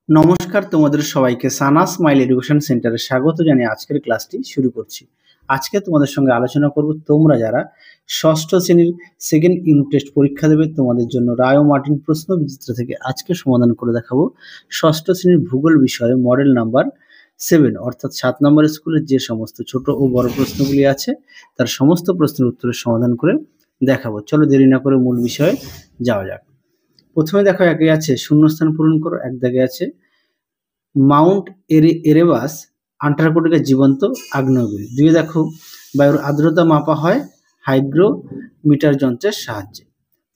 নমস্কার, তোমাদের সবাইকে সানা স্মাইল এডুকেশন সেন্টারে স্বাগত জানিয়ে আজকের ক্লাসটি শুরু করছি। আজকে তোমাদের সঙ্গে আলোচনা করব তোমরা যারা ষষ্ঠ শ্রেণীর সেকেন্ড ইউনিট টেস্ট পরীক্ষা দেবে তোমাদের জন্য রায় ও মার্টিন প্রশ্ন বিচিত্র থেকে আজকে সমাধান করে দেখাবো ষষ্ঠ শ্রেণীর ভূগোল বিষয়ে মডেল নাম্বার 7 অর্থাৎ 7 নম্বরের স্কুলের যে সমস্ত ছোট ও বড় প্রশ্নগুলি আছে তার সমস্ত প্রশ্নের উত্তরের সমাধান করে দেখাবো। চলো দেরি না করে মূল বিষয়ে যাওয়া যাক। প্রথমে দেখো একে আছে শূন্যস্থান পূরণ করো, এক দাগে আছে মাউন্ট এরেবাস আন্টার্কটিকার জীবন্ত আগ্নেয়গিরি। দুইয়ে দেখো বায়ুর আর্দ্রতা মাপা হয় হাইগ্রোমিটার যন্ত্রের সাহায্যে।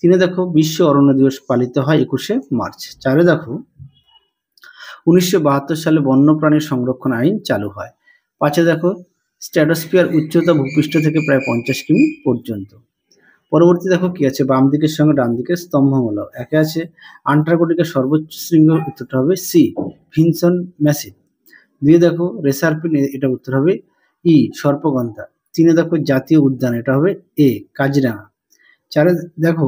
তিনে দেখো বিশ্ব অরণ্য দিবস পালিত হয় 21শে মার্চ। চারে দেখো 1972 সালে বন্যপ্রাণী সংরক্ষণ আইন চালু হয়। পাঁচে দেখো স্ট্র্যাটোস্ফিয়ার উচ্চতা ভূপৃষ্ঠ থেকে প্রায় 50 কিমি পর্যন্ত। পরবর্তী দেখো কি আছে বাম দিকের সঙ্গে ডান দিকের স্তম্ভমূলক। একে আছে আন্টার্কটিকার সর্বোচ্চ শৃঙ্গ, উত্তরটা হবে সি ভিনসন ম্যাসিভ। দুইয়ে দেখো রেসারপিন, এটা উত্তর হবে ই সর্পগন্ধা। তিনে দেখো জাতীয় উদ্যান, এটা হবে এ কাজিরাঙা। চারে দেখো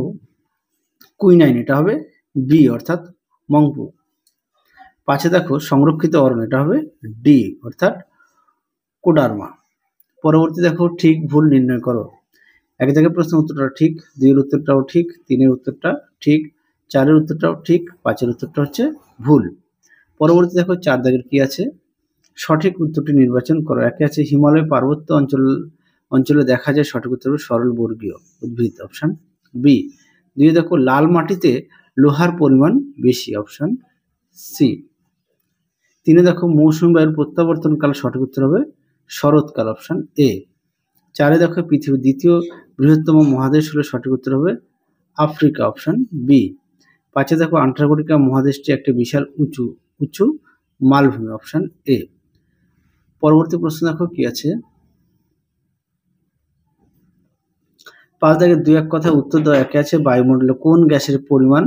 কুইনাইন, এটা হবে বি অর্থাৎ মংপু। পাঁচে দেখো সংরক্ষিত অরণ্য, এটা হবে ডি অর্থাৎ কোডারমা। পরবর্তী দেখো ঠিক ভুল নির্ণয় করো। এক থেকে প্রশ্ন উত্তরটা ঠিক, দুইয়ের উত্তরটাও ঠিক, তিনের উত্তরটা ঠিক, চারের উত্তরটাও ঠিক, পাঁচের উত্তরটা হচ্ছে ভুল। পরবর্তী দেখো চার দাগের কি আছে সঠিক উত্তরটি নির্বাচন করো। একে আছে হিমালয় পার্বত্য অঞ্চলে দেখা যায়, সঠিক উত্তর হবে সরল বর্গীয় উদ্ভিদ, অপশন বি। দুইয়ে দেখো লাল মাটিতে লোহার পরিমাণ বেশি, অপশন সি। তিনে দেখো মৌসুমী বায়ুর প্রত্যাবর্তনকাল, সঠিক উত্তর হবে শরৎকাল, অপশন এ। চারে দেখো পৃথিবীর দ্বিতীয় বৃহত্তম মহাদেশ হলো, সঠিক উত্তর হবে আফ্রিকা, অপশন বি। পাঁচে দেখো আন্টার্কটিকা মহাদেশটি একটি বিশাল উঁচু উঁচু মালভূমি, অপশন এ। পরবর্তী প্রশ্ন দেখো কি আছে পাঁচ দাগের দুই এক কথা উত্তর দেওয়া। একে আছে বায়ুমণ্ডলে কোন গ্যাসের পরিমাণ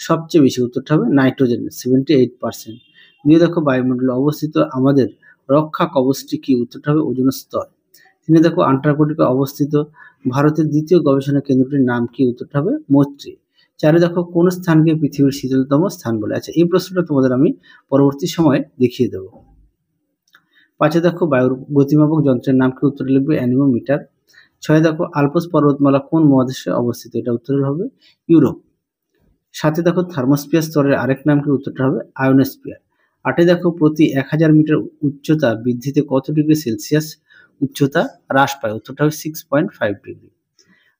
সবচেয়ে বেশি, উত্তরটা হবে নাইট্রোজেন 78%। দুই দেখো বায়ুমণ্ডলে অবস্থিত আমাদের রক্ষা কবচটি কি, উত্তরটা হবে ওজোন স্তর। তিনে দেখো আন্টার্কটিকা অবস্থিত ভারতের দ্বিতীয় গবেষণা কেন্দ্রটির নাম কি, উত্তরটা হবে মৈত্রী। চারে দেখো কোন স্থানকে পৃথিবীর শীতলতম স্থান বলে। আচ্ছা, এই প্রশ্নটা তোমাদের আমি পরবর্তী সময়ে দেখিয়ে দেবো। পাঁচে দেখো বায়ুর গতিমাপক যন্ত্রের নাম কি, উত্তরে লিখবে অ্যানিমোমিটার। ছয় দেখো আলপস পর্বতমালা কোন মহাদেশে অবস্থিত, এটা উত্তর হবে ইউরোপ। সাথে দেখো থার্মোস্ফিয়ার স্তরের আরেক নাম কি, উত্তরটা হবে আয়োনোস্ফিয়ার। আটে দেখো প্রতি 1000 মিটার উচ্চতা বৃদ্ধিতে কত ডিগ্রি সেলসিয়াস উচ্চতা হ্রাস পায়, উত্তরটা হবে 6.5 ডিগ্রি।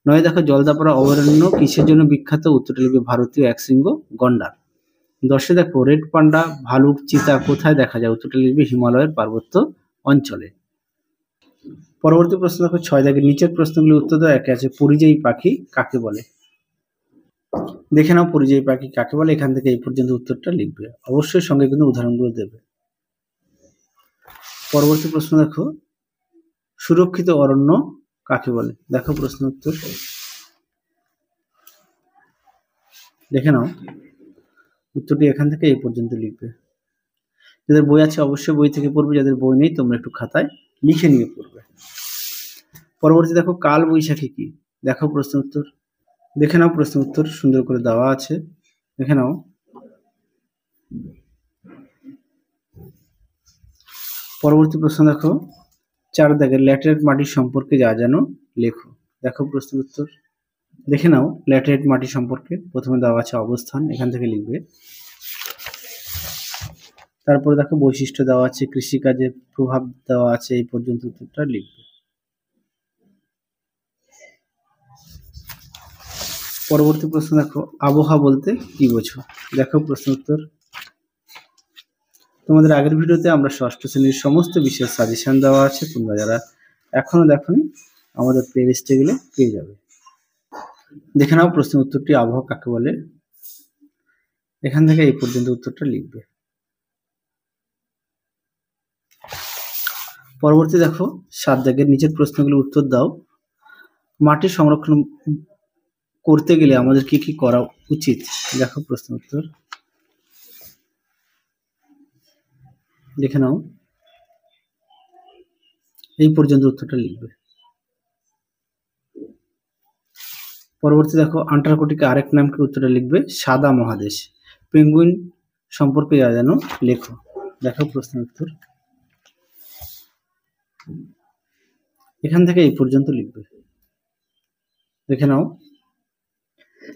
নয় দেখো জলদাপাড়া অভয়ারণ্য কিসের জন্য বিখ্যাত, উত্তরটা লিখবে ভারতীয় একশৃঙ্গ গন্ডার। দশে দেখো রেড পান্ডা ভালুক চিতা কোথায় দেখা যায়, উত্তরটা লিখবে হিমালয়ের পার্বত্য অঞ্চলে। পরবর্তী প্রশ্ন দেখো ছয় দাগের নিচের প্রশ্নগুলি উত্তর দেওয়া। একে আছে পরিযায়ী পাখি কাকে বলে। দেখে নাও পরিযায়ী পাখি কাকে বলে, এখান থেকে এই পর্যন্ত উত্তরটা লিখবে, অবশ্যই সঙ্গে কিন্তু উদাহরণগুলো দেবে। পরবর্তী প্রশ্ন দেখো সুরক্ষিত অরণ্য কাকে বলে। দেখো প্রশ্ন উত্তর দেখে নাও, উত্তরটি এখান থেকে এই পর্যন্ত লিখবে। যাদের বই আছে অবশ্যই বই থেকে পড়বে, যাদের বই নেই তোমরা একটু খাতায় লিখে নিয়ে পড়বে। পরবর্তী দেখো কাল বৈশাখী কি। দেখো প্রশ্ন উত্তর দেখে নাও, প্রশ্ন উত্তর সুন্দর করে দেওয়া আছে, দেখে নাও। পরবর্তী প্রশ্ন দেখো চার দাগের ল্যাটেরাইট মাটির সম্পর্কে যা জানো লেখো। দেখো প্রশ্ন উত্তর দেখে নাও, ল্যাটেরাইট মাটি সম্পর্কে প্রথমে দেওয়া আছে অবস্থান, এখান থেকে লিখবে। তারপরে দেখো বৈশিষ্ট্য দেওয়া আছে, কৃষিকাজে প্রভাব দেওয়া আছে, এই পর্যন্ত উত্তরটা লিখবে। পরবর্তী প্রশ্ন দেখো আবহাওয়া বলতে কি বোঝো। দেখো প্রশ্ন উত্তর তোমাদের আগের ভিডিওতে আমরা ষষ্ঠ শ্রেণীর সমস্ত বিষয়ের সাজেশন দেওয়া আছে, তোমরা যারা এখনো দেখোনি আমাদের প্লে লিস্টে গেলে পেয়ে যাবে। দেখে নাও প্রশ্ন উত্তরটি আবহাওয়া কাকে বলে, এখান থেকে এই পর্যন্ত উত্তরটা লিখবে। পরবর্তী দেখো সাত দাগের নিচের প্রশ্নগুলো উত্তর দাও। মাটি সংরক্ষণ করতে গেলে আমাদের কি কি করা উচিত। দেখো প্রশ্ন উত্তর দেখে নাও, এই পর্যন্ত উত্তরটা লিখবে। পরবর্তী দেখো আন্টার্কটিকা আরেক নাম কি, উত্তরটা লিখবে সাদা মহাদেশ। পেঙ্গুইন সম্পর্কে জানো লেখো। দেখো প্রশ্ন উত্তর এখান থেকে এই পর্যন্ত লিখবে, দেখে নাও।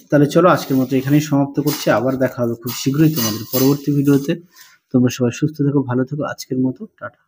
তাহলে চলো আজকের মতো এখানেই সমাপ্ত করছি, আবার দেখা হবে খুব শীঘ্রই তোমাদের পরবর্তী ভিডিওতে। তোমরা সবাই সুস্থ থেকো, ভালো থেকো, আজকের মতো টাটা।